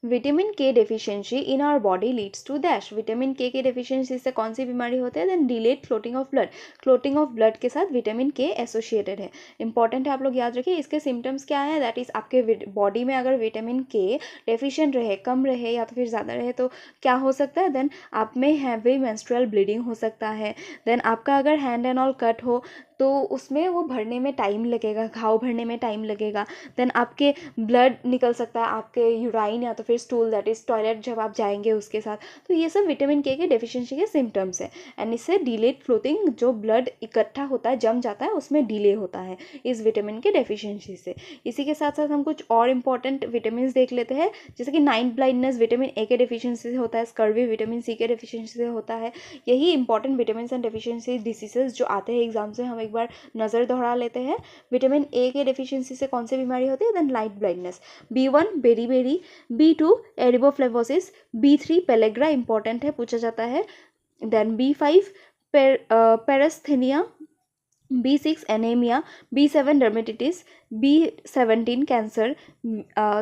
Vitamin K deficiency in our body leads to dash. Vitamin K deficiency से कौन सी बीमारी होती है? Then delayed clotting of blood. Clotting of blood के साथ विटामिन के एसोसिएटेड है। इंपॉर्टेंट है, आप लोग याद रखिए। इसके सिम्टम्स क्या है? दैट इज आपके बॉडी में अगर विटामिन के डेफिशिएंट रहे, कम रहे या तो फिर ज़्यादा रहे तो क्या हो सकता है? देन आप में हैवी मेंस्ट्रुअल ब्लीडिंग हो सकता है। देन आपका अगर हैंड एंड ऑल कट हो तो उसमें वो भरने में टाइम लगेगा, घाव भरने में टाइम लगेगा। देन आपके ब्लड निकल सकता है, आपके यूराइन या तो फिर स्टूल, दैट इज टॉयलेट जब आप जाएंगे उसके साथ। तो ये सब विटामिन के डेफिशिएंसी के सिम्टम्स है। एंड इससे डिलेड क्लोथिंग, जो ब्लड इकट्ठा होता है, जम जाता है, उसमें डिले होता है इस विटामिन के डेफिशिएंसी से। इसी के साथ साथ हम कुछ और इंपॉर्टेंट विटामिन देख लेते हैं, जैसे कि नाइट ब्लाइंडनेस विटामिन ए के डेफिशिएंसी से होता है, स्कर्वी विटामिन सी के डेफिशिएंसी से होता है। यही important vitamin and deficiency diseases जो आते हैं एग्जाम से, हम एक बार नज़र दोहरा लेते हैं। विटामिन ए के डेफिशिएंसी से कौन सी बीमारी होती है? Then light blindness. B1 beriberi, B2 ariboflavinosis, B3 pellagra, important है, पूछा जाता है। Then B5 paresthesia, B6 anaemia, B7 dermatitis, B17 cancer.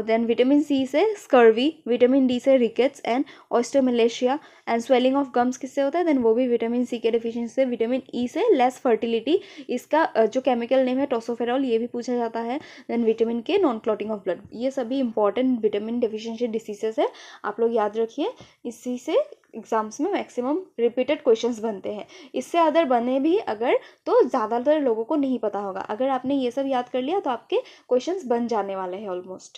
Then vitamin C से स्कर्वी, विटामिन डी से rickets and osteomalacia. And swelling of gums किससे होता है? Then वो भी विटामिन सी के डेफिशिएंसी से। विटामिन ई से लेस फर्टिलिटी, इसका जो केमिकल नेम है टोसोफेरॉल, ये भी पूछा जाता है। देन विटामिन के नॉन क्लॉटिंग ऑफ ब्लड। ये सभी इंपॉर्टेंट विटामिन डेफिशिएंसी डिसीजेस है, आप लोग याद रखिए। इसी से एग्जाम्स में मैक्सिमम रिपीटेड क्वेश्चंस बनते हैं। इससे अदर बने भी अगर, तो ज़्यादातर लोगों को नहीं पता होगा। अगर आपने ये सब याद कर लिया तो आपके क्वेश्चंस बन जाने वाले हैं almost.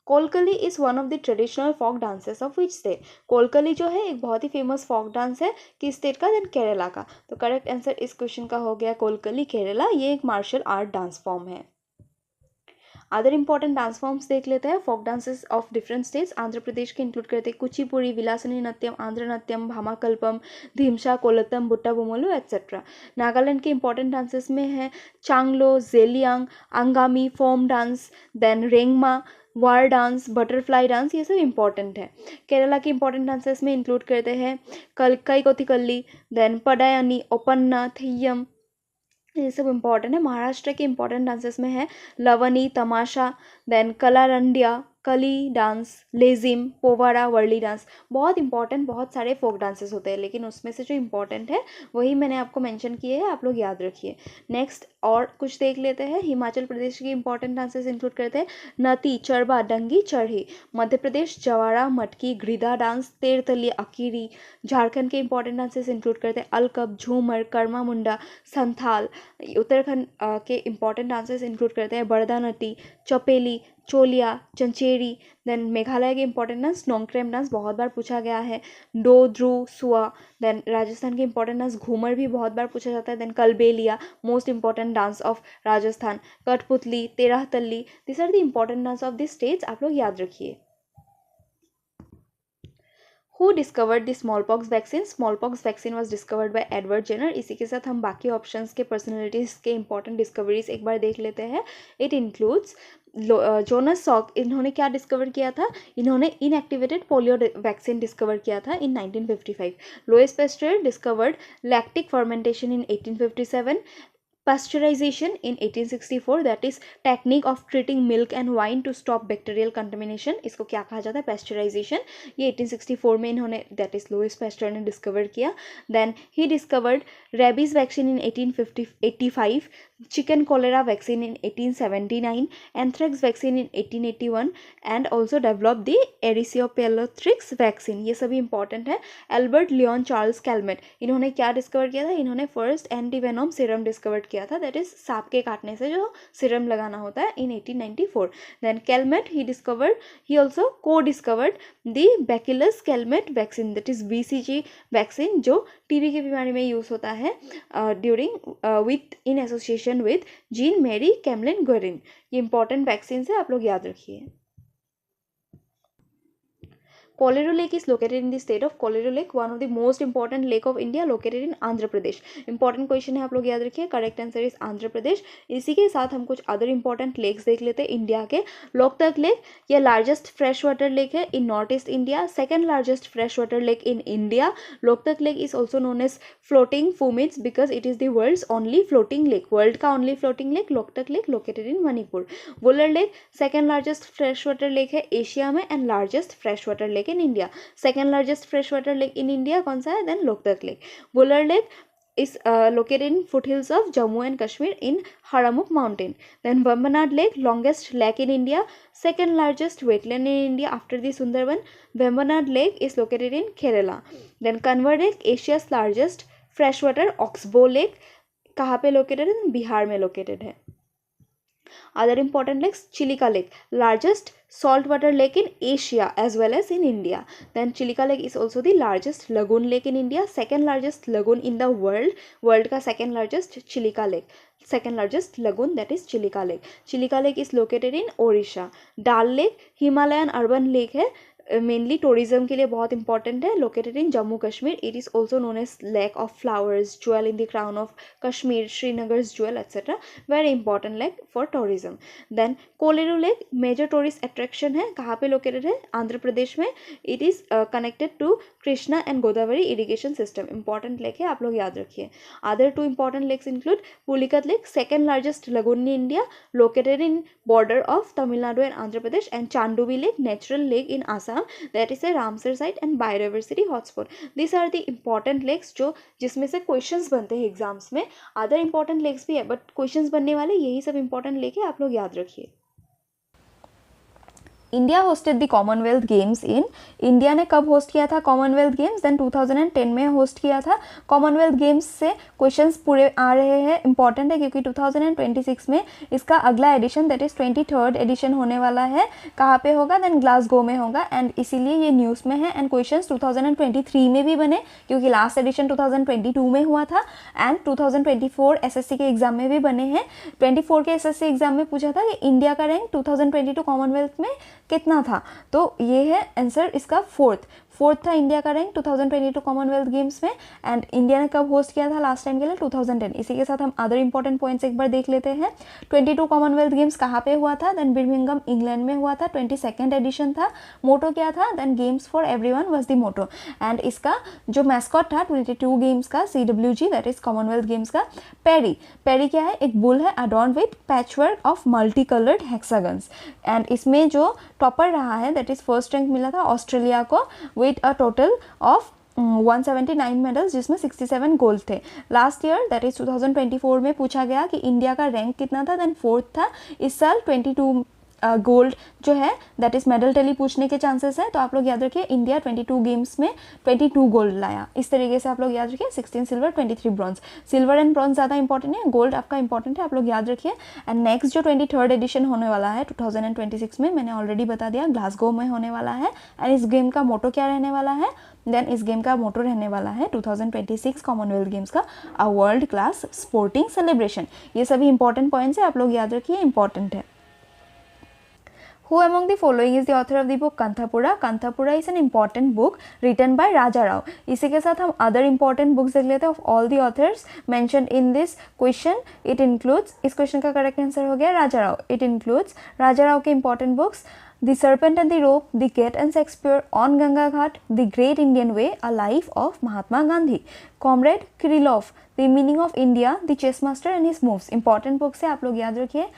Kolkali is one of the traditional folk dances of which state? Kolkali जो है एक बहुत ही फेमस फोक डांस है, किस स्टेट का? देन केरला का। तो करेक्ट आंसर इस क्वेश्चन का हो गया कोलकली, केरला। ये एक मार्शल आर्ट डांस फॉर्म है। अदर इंपॉर्टेंट डांस फॉर्म्स देख लेते हैं, folk dances of different states. Andhra Pradesh के इंक्लूड करते हैं कुचिपुड़ी, विलासनी नृत्यम, आंध्र नृत्यम, भामाकल्पम, धीमशा, कोलत्तम, बुट्टा बोमोलो एट्सेट्रा। नागालैंड के इंपॉर्टेंट डांसेस में है Changlo, Zeliang, Angami, Phom dance, then Rengma, war dance, butterfly dance, ये सब इंपॉर्टेंट है। केरला के इंपॉर्टेंट डांसेस में इंक्लूड करते हैं कई कोथिकल्ली, देन पडायनी, ओपन्ना, थेय्यम, ये सब इंपॉर्टेंट है। महाराष्ट्र के इंपॉर्टेंट डांसेस में है लवनी, तमाशा, देन कलारंडिया, कली डांस, लेजिम, पोवाड़ा, वर्ली डांस। बहुत इंपॉर्टेंट, बहुत सारे फोक डांसेस होते हैं, लेकिन उसमें से जो इंपॉर्टेंट है वही मैंने आपको मेंशन किए हैं, आप लोग याद रखिए। नेक्स्ट और कुछ देख लेते हैं। हिमाचल प्रदेश के इंपॉर्टेंट डांसेस इंक्लूड करते हैं नती, चरबा, डंगी, चढ़ी। मध्य प्रदेश जवारा, मटकी, ग्रिदा डांस, तेरतली, अकीरी। झारखंड के इंपॉर्टेंट डांसेस इंक्लूड करते हैं अलकब, झूमर, कर्मा मुंडा, संथाल। उत्तराखंड के इंपॉर्टेंट डांसेस इंक्लूड करते हैं बरदानती, चपेली, चोलिया, चंचेरी। देन मेघालय के इंपॉर्टेंट डांस नोंगक्रेम डांस, बहुत बार पूछा गया है, डो, ध्रुव, सुआ। देन राजस्थान के इंपॉर्टेंट डांस घूमर भी बहुत बार पूछा जाता है। Then Kalbelia, most important dance of Rajasthan, Kathputli, Terah Taali. This are the important dance of the states, आप लोग याद रखिए। Who discovered the smallpox vaccine? Smallpox vaccine was discovered by Edward Jenner. इसी के साथ हम बाकी ऑप्शंस के पर्सनैलिटीज के इंपॉर्टेंट डिस्कवरीज एक बार देख लेते हैं। इट इंक्लूड्स जोनस सॉक, इन्होंने क्या डिस्कवर किया था? इन्होंने इनएक्टिवेटेड पोलियो वैक्सीन डिस्कवर किया था in 1955। Louis Pasteur discovered lactic fermentation in 1857। pasteurization in 1864, that is technique of treating milk and wine to stop bacterial contamination, इसको क्या कहा जाता है? pasteurization। ये 1864 में इन्होंने, that is लुईस पेस्टर ने डिस्कवर किया। then he discovered rabies vaccine in 1885, chicken cholera vaccine in 1879, anthrax vaccine in 1881 and also developed the erysipelotrix vaccine। ये सभी इंपॉर्टेंट है। एल्बर्ट लियोन चार्ल्स कैलमेट, इन्होंने क्या डिस्कवर किया था? इन्होंने फर्स्ट एंटीवेनोम सीरम डिस्कवर किया था, दैट इज सांप के काटने से जो सीरम लगाना होता है, in 1894। Then Calmette he also co discovered the bacillus Calmette vaccine, that is BCG vaccine, जो टीबी की बीमारी में यूज होता है during with in association with Jean Marie Camille Guerin. ये इंपॉर्टेंट वैक्सीन है, आप लोग याद रखिए। Kolleru Lake is located in the state of Kolleru Lake, one of the most important lake of India, located in Andhra Pradesh. Important question है, आप लोग याद रखिए. Correct answer is Andhra Pradesh. इसी के साथ हम कुछ अदर इंपॉर्टेंट लेक्स देख लेते हैं इंडिया के. लोकतक लेक, ये लार्जेस्ट फ्रेश वाटर लेक है in north east India, second largest fresh water lake in India. Loktak lake is also known as floating phumdis because it is the world's only floating lake. World का only floating lake Loktak lake, located in Manipur. Wular lake second largest fresh water lake है Asia में and largest fresh water lake in India. Second largest fresh water lake in India कौन सा है? Then Loktak lake. Wular lake is located in foothills of Jammu and Kashmir in Haramuk mountain. Then Vembanad Lake, longest lake in India, second largest wetland in India after the Sundarban. Vembanad Lake is located in Kerala. Then Kanwar Lake, Asia's largest freshwater oxbow lake, कहाँ पे located है? बिहार में located है. Other important lakes, Chilika Lake, largest saltwater lake in Asia as well as in India. Then Chilika Lake is also the largest lagoon lake in India, second largest lagoon in the world. World का second largest Chilika Lake, second largest lagoon, that is Chilika Lake. Chilika Lake is located in Odisha. Dal Lake, Himalayan urban lake है, mainly tourism के लिए बहुत important है, located in Jammu Kashmir. It is also known as lake of flowers, jewel in the crown of Kashmir, Srinagar's jewel etcetera. Very important lake for tourism. Then Kolleru lake major tourist attraction है, कहाँ पे located है? आंध्र प्रदेश में. It is connected to Krishna and Godavari irrigation system. Important lake है, आप लोग याद रखिए. Other two important lakes include Pulicat lake, second largest lagoon in India, located in border of Tamil Nadu and Andhra Pradesh. And Chandubi lake, natural lake in Assam, that is a Ramsar site and biodiversity hotspot. These are the important lakes जो जिसमें से questions बनते हैं exams में. Other important lakes भी है but questions बनने वाले यही सब इंपॉर्टेंट लेक है, आप लोग याद रखिए. India hosted the Commonwealth games in. India ने कब होस्ट किया था कॉमनवेल्थ गेम्स? देन 2010 में होस्ट किया था. कॉमनवेल्थ गेम्स से क्वेश्चंस पूरे आ रहे हैं, इंपॉर्टेंट है क्योंकि 2026 में इसका अगला addition that is 23rd addition होने वाला है. कहाँ पे होगा? देन ग्लासगो में होगा. एंड इसीलिए ये न्यूज़ में है. एंड क्वेश्चंस 2023 में भी बने क्योंकि लास्ट एडिशन 2022 में हुआ था. एंड 2024 एसएससी के एग्जाम में भी बने हैं. 24 के एसएससी एग्जाम में पूछा था कि इंडिया का रैंक 2022 कॉमनवेल्थ में कितना था, तो ये है आंसर इसका फोर्थ था इंडिया का रैंक 2022 कॉमनवेल्थ गेम्स में. एंड इंडिया ने कब होस्ट किया था लास्ट टाइम के लिए? 2010. इसी के साथ हम अदर इंपॉर्टेंट पॉइंट्स एक बार देख लेते हैं. 22 कॉमनवेल्थ गेम्स कहाँ पे हुआ था? देन बर्मिंघम इंग्लैंड में हुआ था. 22nd एडिशन था. मोटो क्या था? Then games for everyone was the motto. And इसका जो मैस्कॉट था 22 गेम्स का CWG that is commonwealth games का पेरी क्या है? एक बुल है adorned with patchwork of multi coloured hexagons. And इसमें जो टॉपर रहा है दैट इज फर्स्ट रैंक मिला था ऑस्ट्रेलिया को with a total of 179 medals जिसमें 67 गोल्ड थे. लास्ट ईयर दैट इज 2024 में पूछा गया कि इंडिया का रैंक कितना था, देन फोर्थ था. इस साल 22 गोल्ड जो है दैट इज मेडल टैली पूछने के चांसेस है, तो आप लोग याद रखिए इंडिया 22 गेम्स में 22 गोल्ड लाया. इस तरीके से आप लोग याद रखिए 16 silver 23 bronze. Silver and bronze ज़्यादा इंपॉर्टेंट है, गोल्ड आपका इंपॉर्टेंट है, आप लोग याद रखिए. एंड नेक्स्ट जो 23rd एडिशन होने वाला है 2026 में, मैंने ऑलरेडी बता दिया ग्लासगो में होने वाला है. एंड इस गेम का मोटो क्या रहने वाला है? देन इस गेम का मोटो रहने वाला है 2026 कॉमनवेल्थ गेम्स का a world class sporting celebration. ये सभी इंपॉर्टेंट पॉइंट्स है, आप लोग याद रखिए, इंपॉर्टेंट है. Who among the following is the author of the book Kanthapura? Kanthapura is an important book written by Raja Rao. इसी के साथ हम other important books देख लेते हैं of all the authors mentioned in this question. It includes, इस question का correct answer हो गया राजा राव. It includes राजा राव के important books The Serpent and the Rope, The Cat and Shakespeare, On Ganga Ghat, The Great Indian Way, A Life of Mahatma Gandhi, Comrade Kirillov, The Meaning of India, The Chess Master and His Moves. Important books है, आप लोग याद रखिए.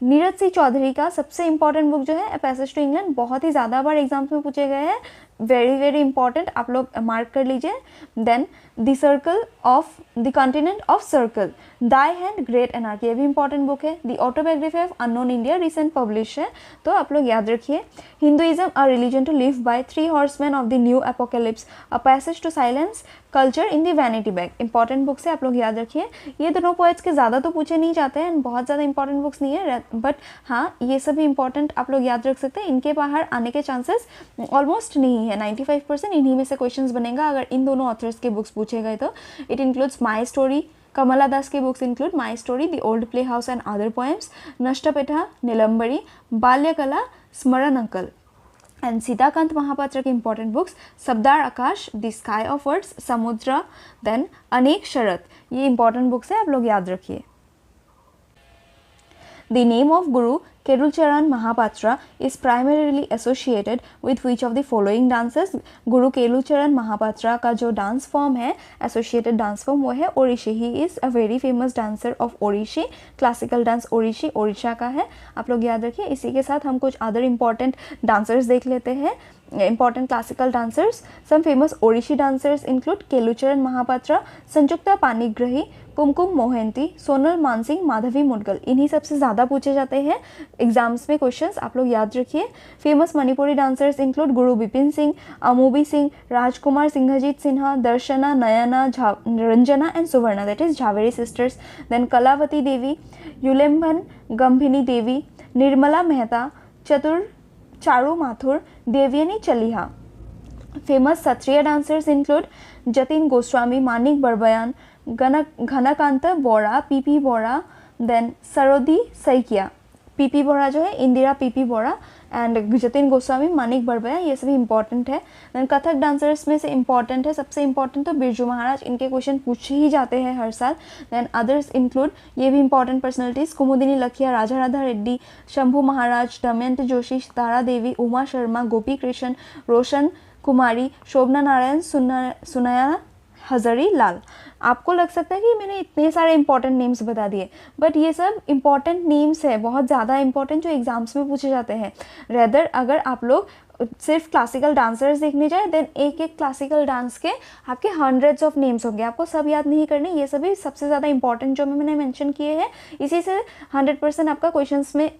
नीरज सिंह चौधरी का सबसे important book जो है a passage to England, बहुत ही ज़्यादा बार एग्जाम्स में पूछे गए हैं, वेरी इंपॉर्टेंट, आप लोग मार्क कर लीजिए. Then the circle of the continent of circle, thy hand great anarchy, ये भी इंपॉर्टेंट बुक है. The autobiography of unknown India recent publish है, तो आप लोग याद रखिए. Hinduism a religion to live by, three horseman of the new apocalypse, a passage to silence culture in the vanity bag. Important books है, आप लोग याद रखिए. ये दोनों पोएट्स के ज़्यादा तो पूछे नहीं जाते हैं, बहुत ज़्यादा इंपॉर्टेंट बुक्स नहीं है, बट हाँ ये सभी इंपॉर्टेंट आप लोग याद रख सकते हैं. इनके बाहर आने के चांसेस ऑलमोस्ट नहीं है, 95% इन्हीं में से क्वेश्चंस बनेगा अगर इन दोनों ऑथर्स के बुक्स पूछे गए तो. It includes my story, Kamala Das की books include my story, the old play house and other poems, Nashtappetta, Neelambari, Balyakala, Smaranakal. And Sitakant Mahapatra के important books Sabdar Akash, the sky of words, Samudra, then Anek Sharat, ये इंपॉर्टेंट बुक्स है, आप लोग याद रखिए। The name of Guru Kelucharan Mahapatra is primarily associated with which of the following dances? गुरु केलुचरण महापात्रा का जो dance form है, एसोसिएटेड डांस फॉर्म, वो है Odissi. He is a very famous dancer of Odissi. Classical dance Odissi Odisha का है, आप लोग याद रखिए। इसी के साथ हम कुछ अदर इंपॉर्टेंट डांसर्स देख लेते हैं। important classical dancers, some famous Orishi dancers include Kelucharan Mohapatra, Sanjukta Panigrahi, कुमकुम मोहंती, सोनल मानसिंह, माधवी मुदगल। इन्हीं सबसे ज़्यादा पूछे जाते हैं एग्जाम्स में क्वेश्चंस, आप लोग याद रखिए। Famous Manipuri dancers include Guru Bipin Singh, Amubi Singh, Rajkumar Singhajit Sinha, Darshana, Nayana, Ranjana and Suvarna, that is Jhaveri sisters. Then Kalavati Devi, Yumlembam Gambhini Devi, Nirmala Mehta, Charu Mathur, Devyani Chaliha. Famous Sattriya dancers include Jatin Goswami, Manik Barbayan, Ghanakanta Bora, P P Bora, then Sarodi Saikia. P P Bora जो है इंदिरा पीपी बोरा, एंड जतिन गोस्वामी, मानिक बरबया, ये सभी इंपॉर्टेंट है। देन कथक डांसर्स में से इंपॉर्टेंट है, सबसे इंपॉर्टेंट तो बिरजू महाराज, इनके क्वेश्चन पूछे ही जाते हैं हर साल। देन अदर्स इंक्लूड, ये भी इंपॉर्टेंट पर्सनैलिटीज, कुमुदिनी लखिया, राजा राधा रेड्डी, शंभू महाराज, दमयंती जोशी, तारा देवी, उमा शर्मा, गोपी कृष्ण, रोशन कुमारी, शोभना नारायण, सुनयना हज़ारी लाल। आपको लग सकता है कि मैंने इतने सारे इंपॉर्टेंट नेम्स बता दिए, बट ये सब इंपॉर्टेंट नेम्स है, बहुत ज़्यादा इंपॉर्टेंट, जो एग्जाम्स में पूछे जाते हैं। रेदर अगर आप लोग सिर्फ क्लासिकल डांसर्स देखने जाए, देन एक एक क्लासिकल डांस के आपके हंड्रेड्स ऑफ नेम्स होंगे, आपको सब याद नहीं करने। ये सभी सबसे ज़्यादा इंपॉर्टेंट जो मैंने मेंशन किए हैं, इसी से 100% आपका क्वेश्चंस में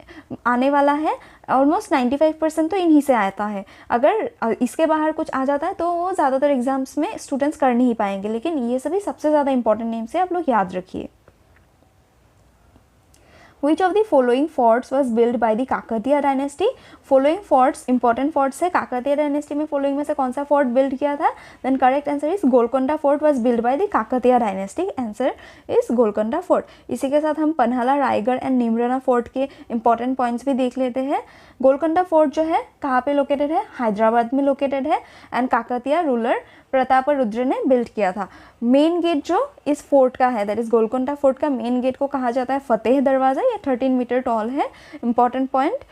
आने वाला है। ऑलमोस्ट 95% तो इन्हीं से आता है। अगर इसके बाहर कुछ आ जाता है तो वो ज़्यादातर एग्जाम्स में स्टूडेंट्स कर नहीं पाएंगे, लेकिन ये सभी सबसे ज़्यादा इंपॉर्टेंट नेम्स है, आप लोग याद रखिए। Which of the following forts was built by the Kakatiya dynasty? Following forts important forts है, काकतीय डायनेस्टी में फॉलोइंग में से कौन सा फोर्ट बिल्ड किया था? Then correct answer is Golconda fort was build by the Kakatiya dynasty. Answer is Golconda fort. इसी के साथ हम पन्हाला, रायगढ़ एंड निमराना फोर्ट के इंपॉर्टेंट पॉइंट्स भी देख लेते हैं। गोलकोंडा फोर्ट जो है कहाँ पे लोकेटेड है? हैदराबाद में लोकेटेड है, एंड काकतीय रूलर प्रताप रुद्र ने बिल्ड किया था। मेन गेट जो इस फोर्ट का है, दैट इज गोलकोंडा फोर्ट का मेन गेट को कहा जाता है फतेह दरवाज़ा, ये 13 मीटर टॉल है, important point.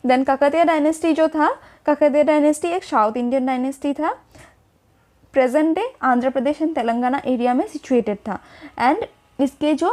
Then Kakatiya dynasty जो था, काकतीय डायनेस्टी एक साउथ इंडियन डायनेस्टी था, present day Andhra Pradesh and Telangana area में सिचुएटेड था। एंड इसके जो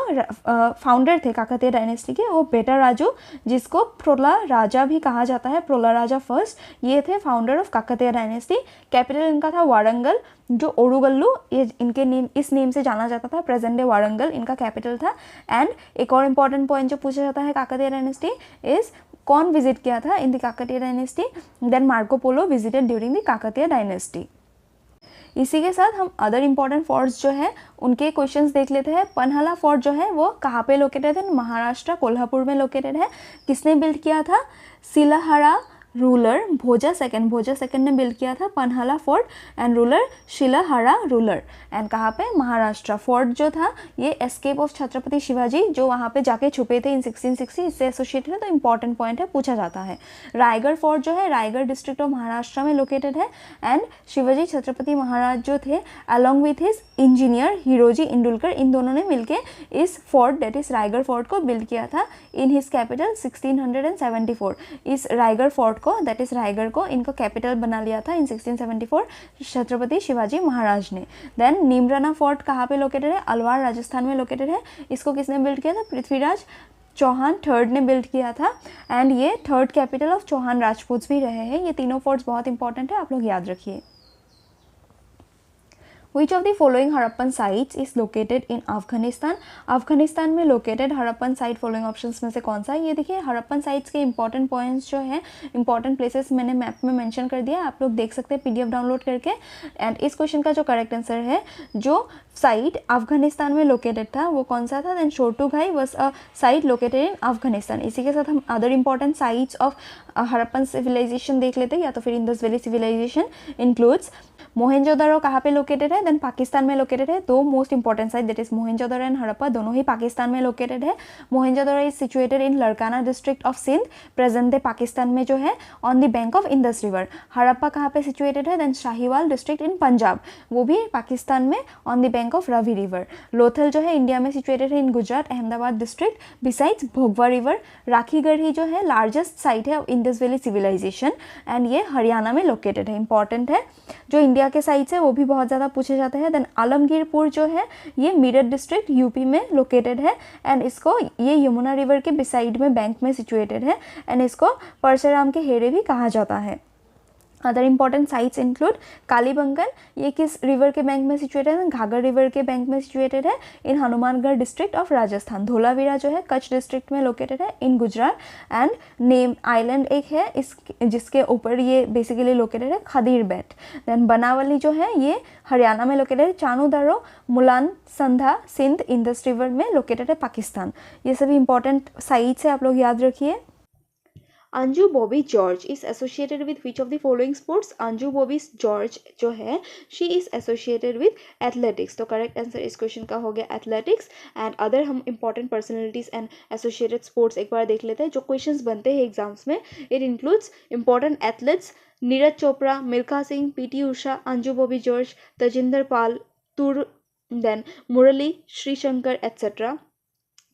फाउंडर थे काकतीय डायनेस्टी के, वो बेटा राजू, जिसको प्रोला राजा भी कहा जाता है, प्रोला राजा फर्स्ट, ये थे founder of Kakatiya dynasty. Capital इनका था वारंगल, जो ओरुगल्लू, ये इनके नेम, इस नेम से जाना जाता था। प्रेजेंट डे वारंगल इनका कैपिटल था। एंड एक और इम्पॉर्टेंट पॉइंट जो पूछा जाता है काकतीय डायनेस्टी इज कौन विजिट किया था in the Kakatiya dynasty? Then Marco Polo visited during the Kakatiya dynasty. इसी के साथ हम अदर इंपॉर्टेंट फोर्ट्स जो है उनके क्वेश्चंस देख लेते हैं। पन्हाला फोर्ट जो है वो कहाँ पे लोकेटेड है? महाराष्ट्र, कोल्हापुर में लोकेटेड है। किसने बिल्ड किया था? शिलाहारा रूलर भोजा सेकंड ने बिल्ड किया था Panhala fort, and ruler Shilahara ruler. And कहाँ पे? महाराष्ट्र। फोर्ट जो था ये एस्केप ऑफ छत्रपति शिवाजी, जो वहाँ पे जाके छुपे थे इन 1660, इससे एसोसिएटेड है, तो इंपॉर्टेंट पॉइंट है, पूछा जाता है। रायगढ़ फोर्ट जो है रायगढ़ डिस्ट्रिक्ट ऑफ महाराष्ट्र में लोकेटेड है। एंड शिवाजी छत्रपति महाराज जो थे along with his engineer Hiroji Indulkar, इन दोनों ने मिलके इस fort that is Raigad fort को बिल्ड किया था इन हिज कैपिटल 1674। इस रायगढ़ फोर्ट को, दैट इज रायगढ़ को, इनका कैपिटल बना लिया था इन 1674 छत्रपति शिवाजी महाराज ने। देन नीमराना फोर्ट कहाँ पे लोकेटेड है? अलवार राजस्थान में लोकेटेड है। इसको किसने बिल्ड किया था? पृथ्वीराज चौहान थर्ड ने बिल्ड किया था। एंड ये third capital of Chauhan Rajput भी रहे हैं। ये तीनों फोर्ट्स बहुत इंपॉर्टेंट है, आप लोग याद रखिए। Which of the following Harappan sites is located in Afghanistan? Afghanistan में located Harappan site following options में से कौन सा है? ये देखिए हड़प्पन साइट्स के इंपॉर्टेंट पॉइंट्स जो है, इंपॉर्टेंट प्लेसेस मैंने मैप में मेंशन कर दिया, आप लोग देख सकते हैं PDF डाउनलोड करके। एंड इस क्वेश्चन का जो करेक्ट आंसर है, जो साइट अफगानिस्तान में लोकेटेड था वो कौन सा था? देन शोटूघाई was a site located in Afghanistan. इसी के साथ हम other important sites of Harappan civilisation देख लेते हैं, या तो फिर Indus valley civilisation includes Mohenjodaro कहाँ पे लोकेटेड है? है, देन पाकिस्तान में लोकेटेड है। दो most important site that is Mohenjodaro and Harappa, दोनों ही पाकिस्तान में लोकेटेड है। Mohenjodaro is situated in Larkana district of Sindh, present day Pakistan में जो है, on the bank of Indus river. Harappa कहाँ पे सिचुएटेड है, then Sahiwal district in Punjab, वो भी पाकिस्तान में on the bank of Ravi river. Lothal जो है इंडिया में सिचुएटेड है in Gujarat Ahmedabad district besides Bhogava river. Rakhigarhi जो है लार्जेस्ट साइट है इंडस वैली सिविलाइजेशन एंड ये हरियाणा में लोकेटेड है, इंपॉर्टेंट है। जो इंडिया के साइट्स है वो भी बहुत ज़्यादा पूछे जाते हैं। देन आलमगीरपुर जो है ये मीरठ डिस्ट्रिक्ट यूपी में लोकेटेड है एंड इसको ये यमुना रिवर के बिसाइड में बैंक में सिचुएटेड है एंड इसको परशुराम के हेड़े भी कहा जाता है। Other important sites include Kalibangan, ये किस रिवर के बैंक में सिचुएटेड है, घाघर रिवर के बैंक में सिचुएटेड है इन हनुमानगढ़ डिस्ट्रिक्ट ऑफ राजस्थान। धोलावीरा जो है कच्छ डिस्ट्रिक्ट में लोकेटेड है in Gujarat and name island एक है इस जिसके ऊपर ये बेसिकली लोकेटेड है खदीर बेट। देन बनावली जो है ये हरियाणा में लोकेटेड है। चानूदारो मुलान संधा सिंध इंडस रिवर में लोकेटेड है पाकिस्तान। ये सभी इंपॉर्टेंट साइट्स है, आप लोग याद रखिए। Anju Bobby George is associated with which of the following sports. Anju Bobby George जो है she is associated with athletics, तो करेक्ट आंसर इस क्वेश्चन का हो गया एथलेटिक्स। एंड अदर हम important personalities and associated sports एक बार देख लेते हैं जो क्वेश्चंस बनते हैं एग्जाम्स में। It includes important athletes Neeraj Chopra, Milkha Singh, P T Usha, Anju Bobby George, Tajinder Pal, Toor, then Murali, Shrishankar etcetera,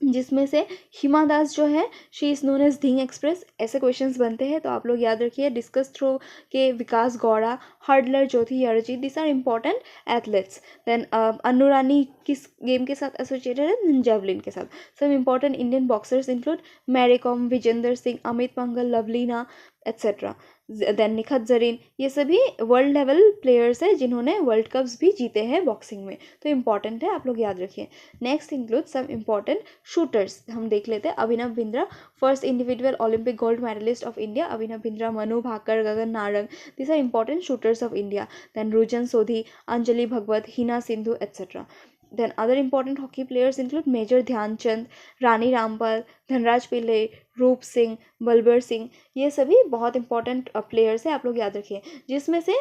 जिसमें से हिमा दास जो है she is known as Dhing express. ऐसे क्वेश्चंस बनते हैं तो आप लोग याद रखिए। डिस्कस थ्रो के Vikas Gowda, hurdler Jyothi Yarraji, this are important athletes. Then Annu Rani किस गेम के साथ एसोसिएटेड है, जेवलिन के साथ। सब important Indian boxers include Mary Kom, Vijender Singh, Amit Mangal, Lovlina etcetera. Then Nikhat Zareen, ये सभी वर्ल्ड लेवल प्लेयर्स हैं जिन्होंने वर्ल्ड कप्स भी जीते हैं बॉक्सिंग में, तो इंपॉर्टेंट है, आप लोग याद रखिए। Next include some important shooters, हम देख लेते हैं। Abhinav Bindra, first individual Olympic gold medalist of India Abhinav Bindra, Manu Bhaker, Gagan Narang, this are important shooters of India. Then Ronjan Sodhi, Anjali Bhagwat, Heena Sindhu etcetera. Then other important hockey players include major Dhyan Chand, Rani Rampal, Dhanraj Pillay, Roop Singh, Balbir Singh, ये सभी बहुत इंपॉर्टेंट प्लेयर्स हैं, आप लोग याद रखिए। जिसमें से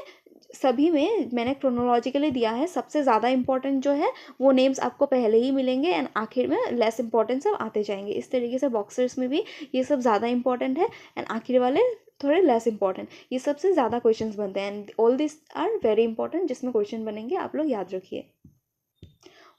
सभी में मैंने क्रोनोलॉजिकली दिया है, सबसे ज़्यादा इंपॉर्टेंट जो है वो नेम्स आपको पहले ही मिलेंगे एंड आखिर में लेस इंपॉर्टेंट सब आते जाएंगे। इस तरीके से बॉक्सर्स में भी ये सब ज़्यादा इंपॉर्टेंट है एंड आखिर वाले थोड़े लेस इंपॉर्टेंट, ये सबसे ज़्यादा क्वेश्चंस बनते हैं and all this are very important जिसमें क्वेश्चन बनेंगे, आप लोग याद रखिए।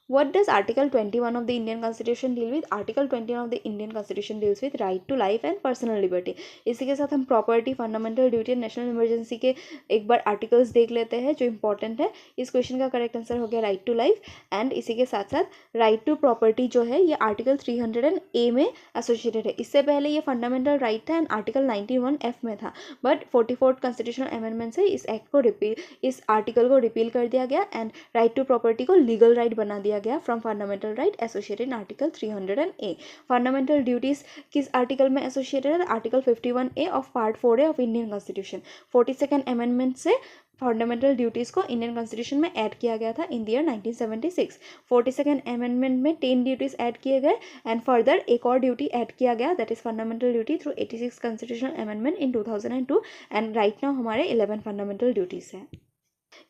What does Article 21 of the Indian Constitution deal with? Article 21 of the Indian Constitution deals with right to life and personal liberty. इसी के साथ हम property, fundamental duty and national emergency के एक बार आर्टिकल्स देख लेते हैं जो इंपॉर्टेंट है। इस क्वेश्चन का करेक्ट आंसर हो गया राइट टू लाइफ एंड इसी के साथ साथ राइट टू प्रॉपर्टी जो है ये आर्टिकल 300A में एसोसिएटेड है। इससे पहले ये फंडामेंटल राइट था एंड आर्टिकल 91F में था, बट 44th कॉन्स्टिट्यूशनल अमेंडमेंट से इस एक्ट को इस आर्टिकल को रिपील कर दिया गया एंड राइट टू प्रॉपर्टी को लीगल राइट बना दिया गया from fundamental right associated in article 300A। Fundamental duties किस आर्टिकल में एसोसिएटेड है? Article 51A of part 4A of Indian constitution. 42nd amendment से फंडामेंटल ड्यूटीज़ को इंडियन कॉन्स्टिट्यूशन में ऐड किया गया था in the year 1976। 42nd amendment में 10 ड्यूटीज़ ऐड किए गए एंड फर्दर एक और ड्यूटी ऐड किया गया that is fundamental duty through 86 constitutional amendment in 2002 and right now हमारे 11 फंडामेंटल ड्यूटीज़ हैं।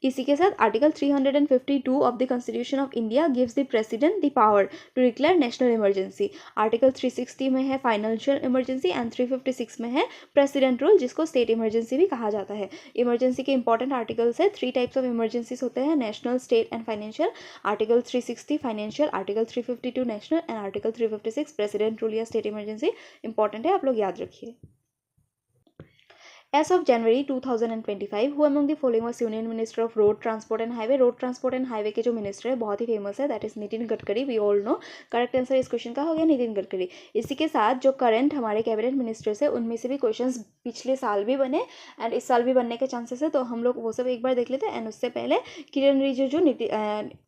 इसी के साथ article 352 of the constitution of India gives the president the power to declare national emergency. Article 360 में है financial emergency and 356 में है president rule जिसको स्टेट इमरजेंसी भी कहा जाता है। इमरजेंसी के इंपॉर्टेंट आर्टिकल्स है, 3 टाइप्स ऑफ इमरजेंसीज होते हैं, national, state and financial. Article 360 financial, article 352 national and article 356 president rule या स्टेट इमरजेंसी। इंपॉर्टेंट है, आप लोग याद रखिए। As of January 2025, who among the following was Union Minister of Road Transport and Highway? Road transport and highway के जो minister है बहुत ही फेमस है, that is Nitin Gadkari, we all know. Correct answer इस क्वेश्चन का हो गया नितिन गडकरी। इसी के साथ जो करंट हमारे कैबिनेट मिनिस्टर्स है उनमें से भी क्वेश्चंस पिछले साल भी बने एंड इस साल भी बनने के चांसेस है, तो हम लोग वो सब एक बार देख लेते हैं। एंड उससे पहले किरण रिजिजू,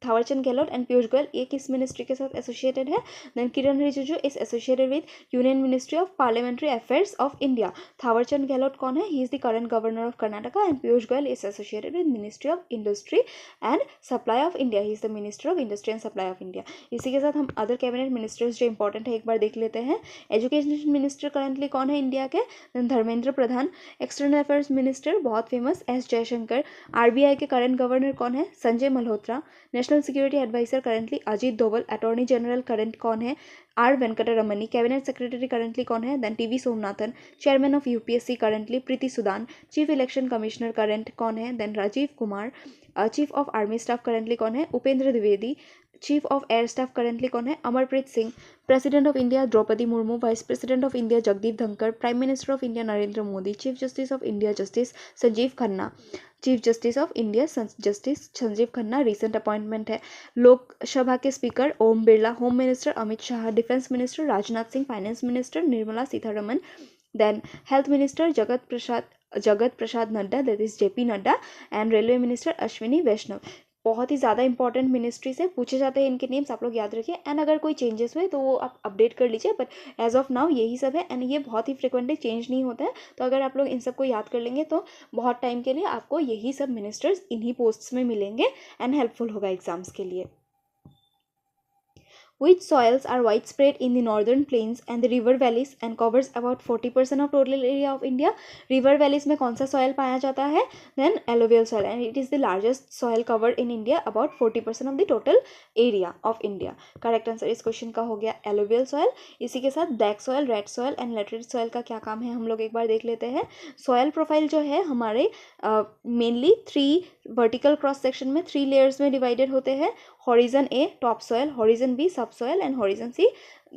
थावरचंद गहलोत एंड पीयूष गोयल, ये किस मिनिस्ट्री के साथ एसोसिएटेड है? Then Kiran Rijiju is associated with union ministry of parliamentary affairs of India. Thaawarchand Gehlot कौन है? He is the current governor of Karnataka and Piyush Goyal is associated with ministry of industry and supply of India, he is the minister of industry and supply of India. इसी के साथ हम other cabinet ministers जो important है एक बार देख लेते हैं। एजुकेशन मिनिस्टर करंटली कौन है इंडिया के, Dharmendra Pradhan. External affairs minister बहुत फेमस एस जयशंकर। आरबीआई के करंट गवर्नर कौन है, Sanjay Malhotra. National security adviser currently Ajit Doval. Attorney general current कौन है, R Venkataramani. Cabinet secretary currently कौन है, then TV Somanathan. Chairman of UPSC currently Preeti Sudan. Chief election commissioner current कौन है, then Rajiv Kumar. Chief of army staff currently कौन है, Upendra Dwivedi. Chief of air staff currently कौन है, Amarpreet Singh. President of India Droupadi Murmu. Vice president of India Jagdeep Dhankhar. Prime minister of India Narendra Modi. Chief justice of India justice Sanjiv Khanna. Chief justice of India justice Sanjiv Khanna recent appointment है। लोकसभा के speaker Om Birla. Home minister Amit Shah. Defence minister Rajnath Singh. Finance minister Nirmala Sitharaman. Then health minister Jagat Prasad Nadda, that is JP Nadda. And railway minister Ashwini वैष्णव। बहुत ही ज़्यादा important ministry से पूछे जाते हैं इनके names, आप लोग याद रखिए। एंड अगर कोई चेंजेस हुए तो वो आप अपडेट कर लीजिए, बट एज ऑफ नाउ यही सब है। एंड ये बहुत ही फ्रिक्वेंटली चेंज नहीं होता है, तो अगर आप लोग इन सबको याद कर लेंगे तो बहुत टाइम के लिए आपको यही सब मिनिस्टर्स इन्हीं पोस्ट्स में मिलेंगे एंड हेल्पफुल होगा एग्जाम्स के लिए। Which soils are widespread in the northern plains and the river valleys and covers about 40% of total area of India? River valleys में कौन सा soil पाया जाता है? Then alluvial soil, and it is the largest soil covered in India, about 40% of the total area of India. Correct answer इस question का हो गया alluvial soil। इसी के साथ black soil, red soil and laterite soil का क्या काम है हम लोग एक बार देख लेते हैं। soil profile जो है हमारे mainly 3 vertical cross section में 3 layers में divided होते हैं। horizon A top soil, horizon B subsoil and horizon C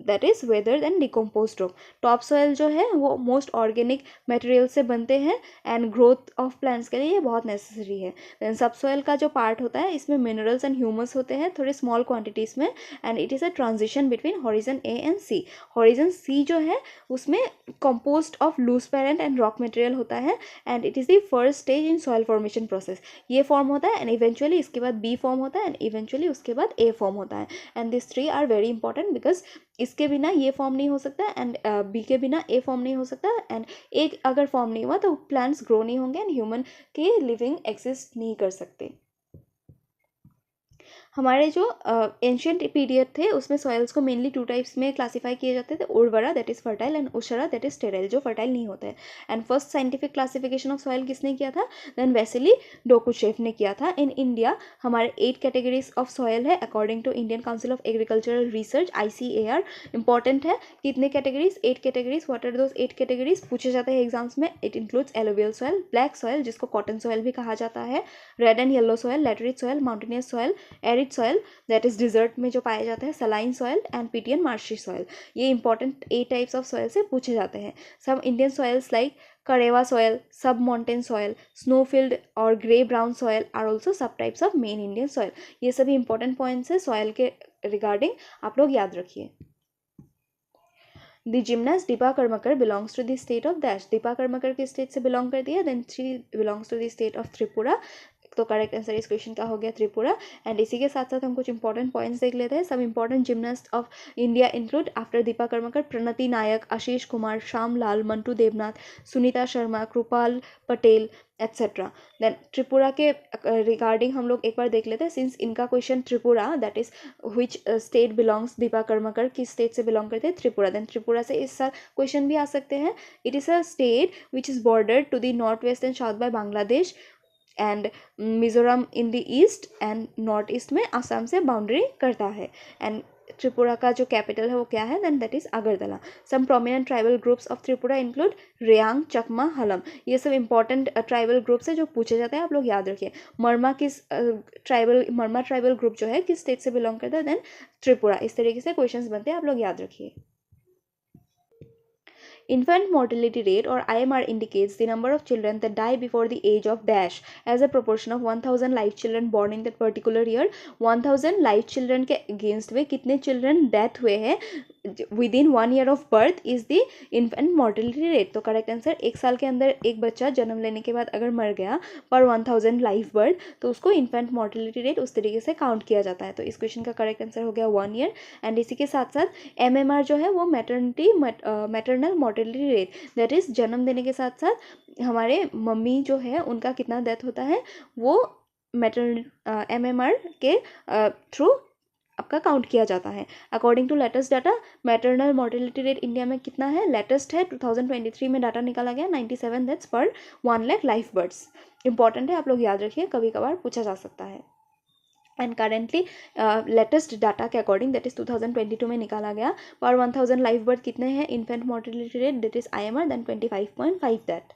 that is weathered and decomposed rock. Top soil जो है वो मोस्ट ऑर्गेनिक मटेरियल से बनते हैं एंड ग्रोथ ऑफ प्लांट्स के लिए ये बहुत नेसेसरी है। देन सब सॉइल का जो पार्ट होता है इसमें मिनरल्स एंड ह्यूमस होते हैं थोड़े स्मॉल क्वांटिटीज़ में, and it is a transition between horizon A and C. Horizon C जो है उसमें compost of loose parent and rock material होता है, and it is the first stage in soil formation process. ये form होता है and eventually इसके बाद बी फॉर्म होता है एंड इवेंचुअली उसके बाद ए फॉर्म होता है। And this 3 are very important because इसके बिना ये फॉर्म नहीं हो सकता एंड बी के बिना ए फॉर्म नहीं हो सकता, एंड एक अगर फॉर्म नहीं हुआ तो प्लांट्स ग्रो नहीं होंगे एंड ह्यूमन के लिविंग एग्जिस्ट नहीं कर सकते। हमारे जो एंशियंट पीरियड थे उसमें सॉइल्स को मेनली 2 टाइप्स में क्लासीफाई किए जाते थे, उर्वरा दैट इज फर्टाइल एंड उशरा दैट इज स्टेराइल जो फर्टाइल नहीं होता है। And first scientific classification of soil किसने किया था? देन वेसिली डोकुशेफ ने किया था। इन इंडिया हमारे 8 कैटेगरीज ऑफ सॉइल है according to Indian council of agricultural research ICAR। Important है कितने categories? 8 categories. What are those 8 categories पूछे जाते हैं एग्जाम्स में। It includes alluvial soil, black soil जिसको कॉटन सॉइल भी कहा जाता है, red and yellow soil, laterite soil, mountainous soil, arid soil that is desert में जो पाया जाता है, saline soil and peaty and marshy soil. ये इंपॉर्टेंट 8 टाइप्स ऑफ सॉइल से पूछे जाते हैं। Some Indian soils like Karewa soil, sub mountain soil, snowfield और grey brown soil are also sub types of main Indian soil. ये सभी इंपॉर्टेंट पॉइंट्स है soil के रिगार्डिंग, आप लोग याद रखिए। The gymnast Deepa Karmakar belongs to the state of dash। Deepa Karmakar किस स्टेट से बिलोंग करती है? Then she belongs to the state of Tripura. तो करेक्ट आंसर इस क्वेश्चन का हो गया त्रिपुरा। एंड इसी के साथ साथ हम कुछ इंपॉर्टेंट पॉइंट्स देख लेते हैं। सब important gymnast of India include after Dipa Karmakar Pranati Nayak, Ashish Kumar, Shyam Lal, Mantu Debnath, Sunita Sharma, Kripal Patel etcetera. Then Tripura के रिगार्डिंग हम लोग एक बार देख लेते हैं। सिंस इनका question Tripura that is which state belongs, Deepa Karmakar किस स्टेट से बिलोंग करते हैं? त्रिपुरा। देन त्रिपुरा से इस साल क्वेश्चन भी आ सकते हैं। It is a state which is bordered to the north west and south by Bangladesh and Mizoram in the east and north east में आसाम से बाउंड्री करता है। एंड त्रिपुरा का जो कैपिटल है वो क्या है? Then that is Agartala. Some prominent tribal groups of Tripura include Reang, Chakma, Halam. ये सब इंपॉर्टेंट ट्राइबल ग्रुप्स है जो पूछे जाते हैं, आप लोग याद रखिए। मरमा ट्राइबल ग्रुप जो है किस स्टेट से बिलोंग करता है? देन त्रिपुरा। इस तरीके से क्वेश्चंस बनते हैं, आप लोग याद रखिए। Infant mortality rate or IMR indicates the number of children that die before the age of dash as a proportion of 1000 live children born in that particular year। 1000 live children के against में कितने children death हुए हैं within 1 year of birth is the infant mortality rate. तो correct answer, 1 साल के अंदर एक बच्चा जन्म लेने के बाद अगर मर गया पर 1000 लाइफ बर्थ तो उसको इन्फेंट मॉर्टेलिटी रेट उस तरीके से काउंट किया जाता है। तो इस क्वेश्चन का करेक्ट आंसर हो गया 1 ईयर। एंड इसी के साथ साथ MMR जो है वो maternal mortality rate, that is जन्म देने के साथ साथ हमारे मम्मी जो है उनका कितना डेथ होता है वो MMR के थ्रू आपका काउंट किया जाता है। According to latest data maternal mortality rate India में कितना है, लेटेस्ट है 2023 में डाटा निकाला गया 97 डेथ्स पर 1 लाख लाइफ बर्ड्स। इंपॉर्टेंट है, आप लोग याद रखिए, कभी कभार पूछा जा सकता है। एंड करेंटली लेटेस्ट डाटा के अकॉर्डिंग दैट इज 2022 में निकाला गया पर 1000 लाइफ बर्ड कितने हैं infant mortality rate, that is IMR then 25.5 that.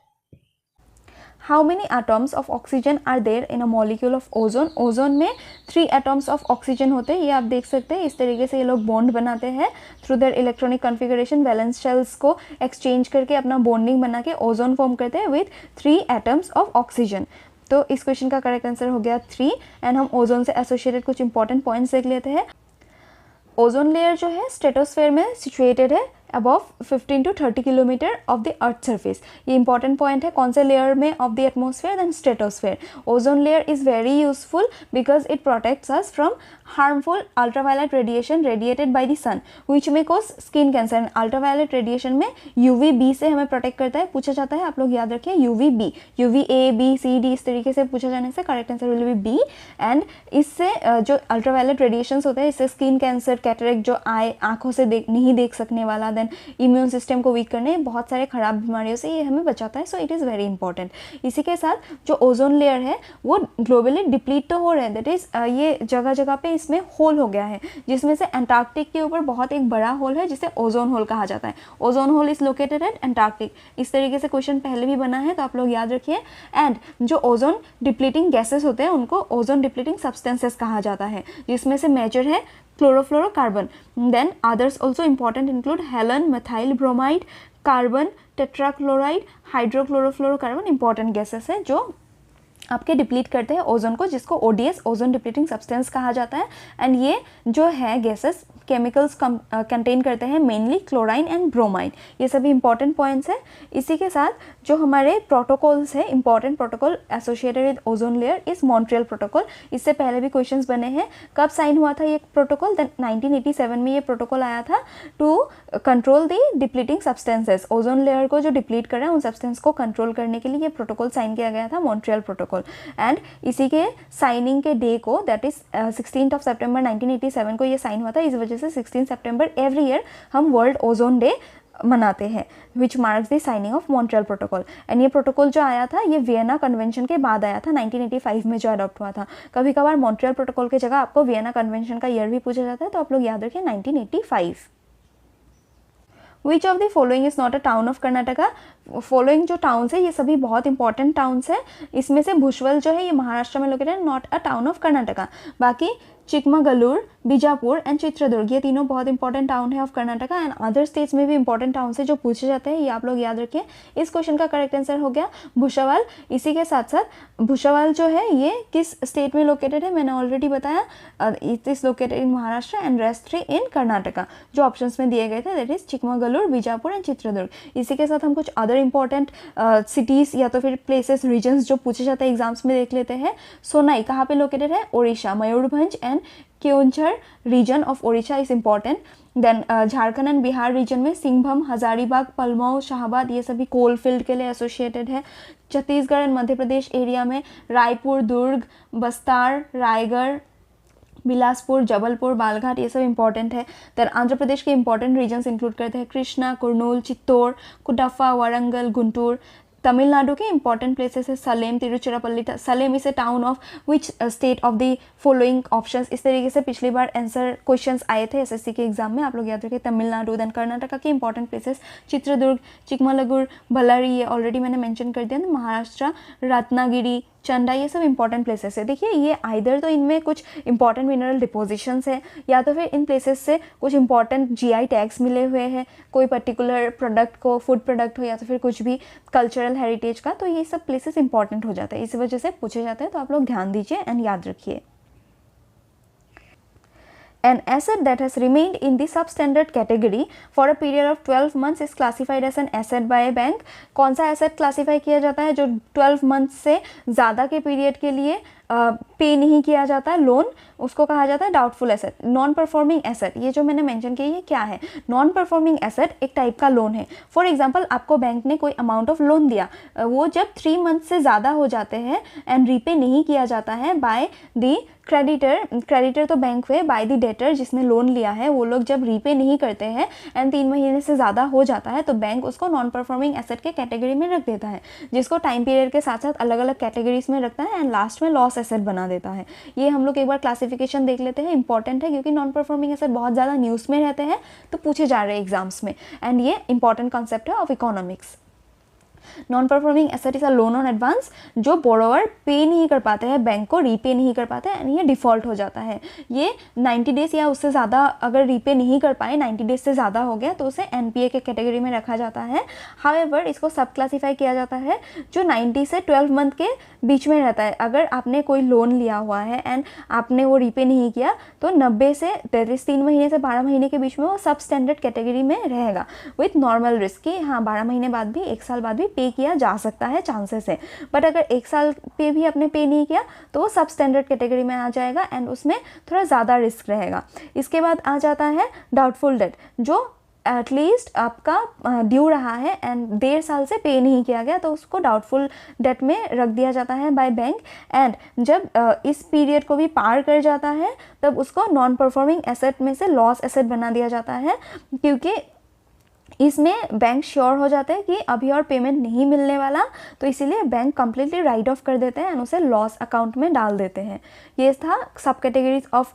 How many atoms of oxygen are there in a molecule of ozone? Ozone में 3 atoms of oxygen होते हैं, ये आप देख सकते हैं। इस तरीके से ये लोग बॉन्ड बनाते हैं through their electronic configuration, valence shells को एक्सचेंज करके अपना बॉन्डिंग बना के ओजोन फॉर्म करते हैं विथ 3 atoms of oxygen। तो इस क्वेश्चन का करेक्ट आंसर हो गया 3। एंड हम ओजोन से एसोसिएटेड कुछ इंपॉर्टेंट पॉइंट्स देख लेते हैं। ओजोन लेयर जो है स्ट्रेटोस्फेयर में सिचुएटेड है above 15 to 30 kilometre of the earth surface. ये इंपॉर्टेंट पॉइंट है, कौन से लेयर में of the atmosphere, then stratosphere. Ozone layer is very useful because it protects us from harmful ultraviolet radiation radiated by the sun which may cause skin cancer. Ultraviolet radiation में UVB से हमें protect करता है, पूछा जाता है, आप लोग याद रखिए UVB, UVA B C D इस तरीके से पूछा जाने से correct answer will be B। And इससे जो अल्ट्रावायलेट रेडिएशंस होते हैं इससे स्किन कैंसर, कैटरेक्ट जो आँखों से नहीं देख सकने वाला, देन इम्यून सिस्टम को वीक करने, बहुत सारे खराब बीमारियों से ये हमें बचाता है। So it is very important. इसी के साथ जो ओजोन लेयर है वो ग्लोबली डिप्लीट तो हो रहा है, दैट इज़ ये जगह जगह पे इसमें होल हो गया है, जिसमें से एंटार्क्टिक के ऊपर बहुत एक बड़ा होल है जिसे ओजोन होल कहा जाता है। Ozone hole is located at Antarctic. इस तरीके से क्वेश्चन पहले भी बना है तो आप लोग याद रखिए। एंड जो ओजोन डिप्लीटिंग गैसेस होते हैं उनको ओजोन डिप्लीटिंग सब्सटेंसेस कहा जाता है, जिसमें से मेजर है chlorofluorocarbon. Than others also important include Helen, methyl bromide, carbon tetrachloride, hydrochlorofluorocarbon. Important gases हैं जो आपके डिप्लीट करते हैं ओजोन को, जिसको ODS ओजोन डिप्लीटिंग सब्सटेंस कहा जाता है। एंड ये जो है गैसेस केमिकल्स कंटेन करते हैं मेनली क्लोराइन एंड ब्रोमाइन। ये सभी इंपॉर्टेंट पॉइंट्स हैं। इसी के साथ जो हमारे प्रोटोकॉल्स हैं, important protocol associated with ozone layer is Montreal protocol. इससे पहले भी क्वेश्चंस बने हैं। कब साइन हुआ था ये प्रोटोकॉल, 1987 में ये प्रोटोकॉल आया था to control the depleting substances. Ozone layer को जो डिप्लीट कर रहा है उन सब्सटेंस को कंट्रोल करने के लिए ये प्रोटोकॉल साइन किया गया था, मॉन्ट्रियल प्रोटोकॉल। एंड इसी के साइनिंग के डे को, दैट इज 16 सितंबर 1987 को ये साइन हुआ था। इस वजह से 16 सितंबर एवरी ईयर हम वर्ल्ड ओजोन डे मनाते हैं, which marks the signing of Montreal protocol. And ये प्रोटोकॉल जो आया था ये वियना कन्वेंशन के बाद आया था, 1985 में जो अडॉप्ट हुआ था। कभी कभार मॉन्ट्रियल प्रोटोकॉल की जगह आपको वियना कन्वेंशन का ईयर भी पूछा जाता है, तो आप लोग याद रखें 1985। Which of the following is not a town of Karnataka. Following जो टाउन्स है ये सभी बहुत इंपॉर्टेंट टाउन्स है। इसमें से भुजबल जो है ये महाराष्ट्र में लोकेटेड है, not a town of Karnataka. बाकी चिकमगलूर, बीजापुर एंड चित्रदुर्ग ये तीनों बहुत इंपॉर्टेंट टाउन है of Karnataka. And other states में भी इंपॉर्टेंट टाउन है जो पूछे जाते हैं, ये आप लोग याद रखें। इस क्वेश्चन का करेक्ट आंसर हो गया भुसावल। इसी के साथ साथ भुसावल जो है ये किस स्टेट में लोकेटेड है मैंने ऑलरेडी बताया, it is located in Maharashtra and rest 3 इन कर्नाटका। जो ऑप्शंस में दिए गए थे that is Chikmagalur, Bijapur and Chitradurga. इसी के साथ हम कुछ अदर इंपॉर्टेंट सिटीज़ या तो फिर प्लेसेस, रीजन्स जो पूछे जाते हैं एग्जाम्स में देख लेते हैं। सोनाई कहाँ पे लोकेटेड है, Odisha. Mayurbhanj and Keonjhar region of Odisha is important. Then Jharkhand and Bihar region में सिंहभूम, हजारीबाग, पलमऊ, शाहबाद ये सभी कोल फील्ड के लिए एसोसिएटेड है। छत्तीसगढ़ एंड मध्य प्रदेश एरिया में रायपुर, दुर्ग, बस्तार, रायगढ़, बिलासपुर, जबलपुर, बालघाट ये सब इंपॉर्टेंट है। देन आंध्र प्रदेश के इंपॉर्टेंट रीजन्स इंक्लूड करते हैं कृष्णा, कुर्नूल, चित्तौड़, कुडप्पा, वारंगल, गुंटूर। तमिलनाडु के इंपॉर्टेंट प्लेसेस है Salem, Tiruchirappalli. Salem is a town of which state of the following options. इस तरीके से पिछली बार आंसर क्वेश्चंस आए थे SSC के एग्जाम में, आप लोग याद रखें। तमिलनाडु। देन कर्नाटका के इंपॉर्टेंट प्लेसेस चित्रदुर्ग, चिकमगलूर, बल्लारी ये ऑलरेडी मैंने मेंशन कर दिया। महाराष्ट्र रत्नागिरी, चंडा ये सब इंपॉर्टेंट प्लेसेस है। देखिए ये आइदर तो इनमें कुछ इंपॉर्टेंट मिनरल डिपोजिशंस है या तो फिर इन प्लेसेस से कुछ इंपॉर्टेंट GI टैग्स मिले हुए हैं कोई पर्टिकुलर प्रोडक्ट को, फूड प्रोडक्ट हो या तो फिर कुछ भी कल्चरल हेरिटेज का, तो ये सब प्लेसेस इंपॉर्टेंट हो जाता है, इस वजह से पूछे जाते हैं। तो आप लोग ध्यान दीजिए एंड याद रखिए। An asset that has remained in the substandard category for a period of 12 months is classified as an asset by a bank. कौन सा एसेट क्लासीफाई किया जाता है जो 12 मंथ से ज़्यादा के पीरियड के लिए पे नहीं किया जाता है लोन, उसको कहा जाता है doubtful asset. Non performing asset, ये जो मैंने मेंशन किया ये क्या है? नॉन परफॉर्मिंग एसेट एक टाइप का लोन है. फॉर एग्जांपल आपको बैंक ने कोई अमाउंट ऑफ लोन दिया, वो जब 3 मंथ से ज़्यादा हो जाते हैं एंड रीपे नहीं किया जाता है बाय दी क्रेडिटर तो बैंक हुए, बाय द डेटर जिसने लोन लिया है, वो लोग जब रीपे नहीं करते हैं एंड 3 महीने से ज़्यादा हो जाता है तो बैंक उसको नॉन परफॉर्मिंग एसेट के कैटेगरी में रख देता है, जिसको टाइम पीरियड के साथ साथ अलग अलग कैटेगरीज में रखता है एंड लास्ट में लॉस एसेट बना देता है. ये हम लोग एक बार क्लासिफिकेशन देख लेते हैं, इंपॉर्टेंट है क्योंकि नॉन परफॉर्मिंग एसेट बहुत ज़्यादा न्यूज़ में रहते हैं तो पूछे जा रहे हैं एग्जाम्स में, एंड ये इंपॉर्टेंट कॉन्सेप्ट है of economics. Non performing asset is a loan on advance, जो बोरोवर पे नहीं कर पाते हैं बैंक को, रीपे नहीं कर पाते हैं एंड ये डिफ़ॉल्ट हो जाता है. ये 90 डेज़ या उससे ज़्यादा अगर रीपे नहीं कर पाए, 90 डेज से ज़्यादा हो गया तो उसे एनपीए के कैटेगरी में रखा जाता है. हाउएवर इसको सब क्लासीफाई किया जाता है जो 90 से 12 मंथ के बीच में रहता है. अगर आपने कोई लोन लिया हुआ है एंड आपने वो रीपे नहीं किया तो 90 से 3 महीने से 12 महीने के बीच में वो सब स्टैंडर्ड कैटेगरी में रहेगा विथ नॉर्मल रिस्क कि हाँ 12 महीने बाद भी 1 साल बाद भी पे किया जा सकता है चांसेस है. बट अगर 1 साल पे भी आपने पे नहीं किया तो वो सब स्टैंडर्ड कैटेगरी में आ जाएगा एंड उसमें थोड़ा ज़्यादा रिस्क रहेगा. इसके बाद आ जाता है डाउटफुल डेट, जो एटलीस्ट आपका ड्यू रहा है एंड 1.5 साल से पे नहीं किया गया तो उसको डाउटफुल डेट में रख दिया जाता है बाय बैंक. एंड जब इस पीरियड को भी पार कर जाता है तब उसको नॉन परफॉर्मिंग एसेट में से लॉस एसेट बना दिया जाता है, क्योंकि इसमें बैंक श्योर हो जाते हैं कि अभी और पेमेंट नहीं मिलने वाला, तो इसीलिए बैंक कम्प्लीटली राइट ऑफ कर देते हैं एंड उसे लॉस अकाउंट में डाल देते हैं. ये था सब categories of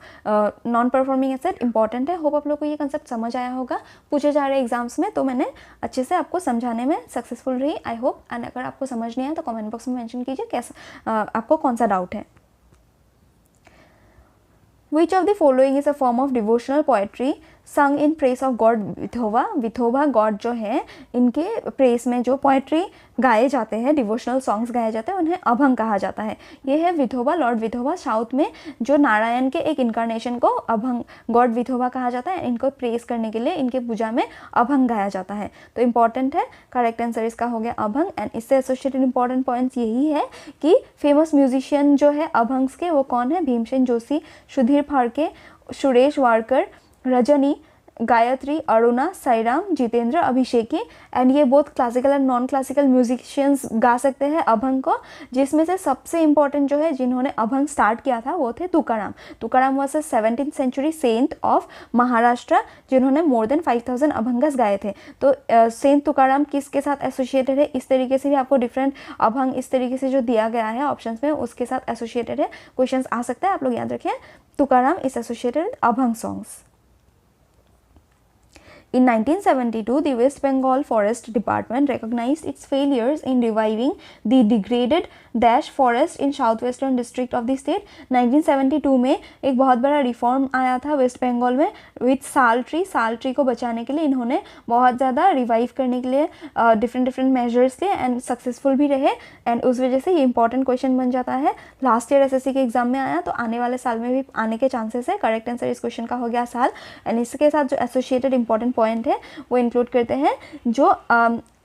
non performing asset. Important है, होप आप लोग को ये कंसेप्ट समझ आया होगा. पूछे जा रहे एग्जाम्स में तो मैंने अच्छे से आपको समझाने में सक्सेसफुल रही, आई होप. एंड अगर आपको समझ नहीं आया तो कमेंट बॉक्स में मेंशन कीजिए कैसा आपको कौन सा डाउट है. Which of the following is a form of devotional poetry sung in praise of God Vithoba? Vithoba God जो है, इनके प्रेस में जो पोएट्री गाए जाते हैं, डिवोशनल सॉन्ग्स गाए जाते हैं, उन्हें अभंग कहा जाता है. ये है विथोबा, लॉर्ड विथोबा. साउथ में जो नारायण के एक इनकारनेशन को अभंग गॉड विथोबा कहा जाता है. इनको प्रेस करने के लिए इनके पूजा में अभंग गाया जाता है. तो इंपॉर्टेंट है, करेक्ट आंसर इसका हो गया अभंग. एंड इससे एसोसिएटेड इंपॉर्टेंट पॉइंट्स यही है कि फेमस म्यूजिशियन जो है अभंग्स के वो कौन है? भीमसेन जोशी, सुधीर फाड़के, सुरेश वाडकर, रजनी, गायत्री, अरुणा, साईराम, जितेंद्र, अभिषेकी. एंड ये बहुत classical and non classical musicians गा सकते हैं अभंग को, जिसमें से सबसे इंपॉर्टेंट जो है जिन्होंने अभंग स्टार्ट किया था वो थे Tukaram. Tukaram was a 17th century saint of Maharashtra, जिन्होंने मोर देन 5000 अभंगस गाए थे. तो सेंट तुकाराम किसके साथ एसोसिएटेड है? इस तरीके से भी आपको डिफरेंट अभंग इस तरीके से जो दिया गया है ऑप्शन में उसके साथ एसोसिएटेड है. क्वेश्चन आ सकता है, आप लोग याद रखें. Tukaram is associated with abhang songs. In 1972, the West Bengal Forest Department recognized its failures in reviving the degraded dash forest in southwestern district of the state. 1972 में एक बहुत बड़ा रिफॉर्म आया था वेस्ट बंगाल में विथ साल ट्री को बचाने के लिए. इन्होंने बहुत ज़्यादा रिवाइव करने के लिए डिफरेंट मेजर्स लिए एंड सक्सेसफुल भी रहे. एंड उस वजह से ये इंपॉर्टेंट क्वेश्चन बन जाता है. लास्ट ईयर एसएससी के एग्जाम में आया, तो आने वाले साल में भी आने के चांसेस है. करेक्ट आंसर इस क्वेश्चन का हो गया साल. एंड इसके साथ जो एसोसिएटेड इंपॉर्टेंट पॉइंट है वो इंक्लूड करते हैं जो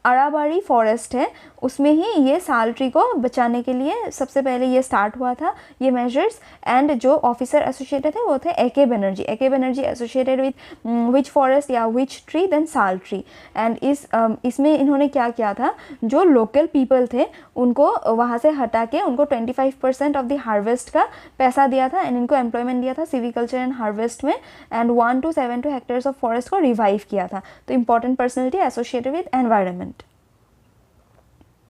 अराबाड़ी फॉरेस्ट है उसमें ही ये साल ट्री को बचाने के लिए सबसे पहले ये स्टार्ट हुआ था ये मेजर्स. एंड जो ऑफिसर एसोसिएटेड थे वो थे A K. Banerjee associated with which forest या which tree, then sal tree. And इसमें इन्होंने क्या किया था, जो लोकल पीपल थे उनको वहाँ से हटा के उनको 25% ऑफ द हार्वेस्ट का पैसा दिया था एंड इनको एम्प्लॉयमेंट दिया था सिविकल्चर एंड हार्वेस्ट में. And 1 to 7 hectares of forest को रिवाइव किया था. तो important personality associated with environment.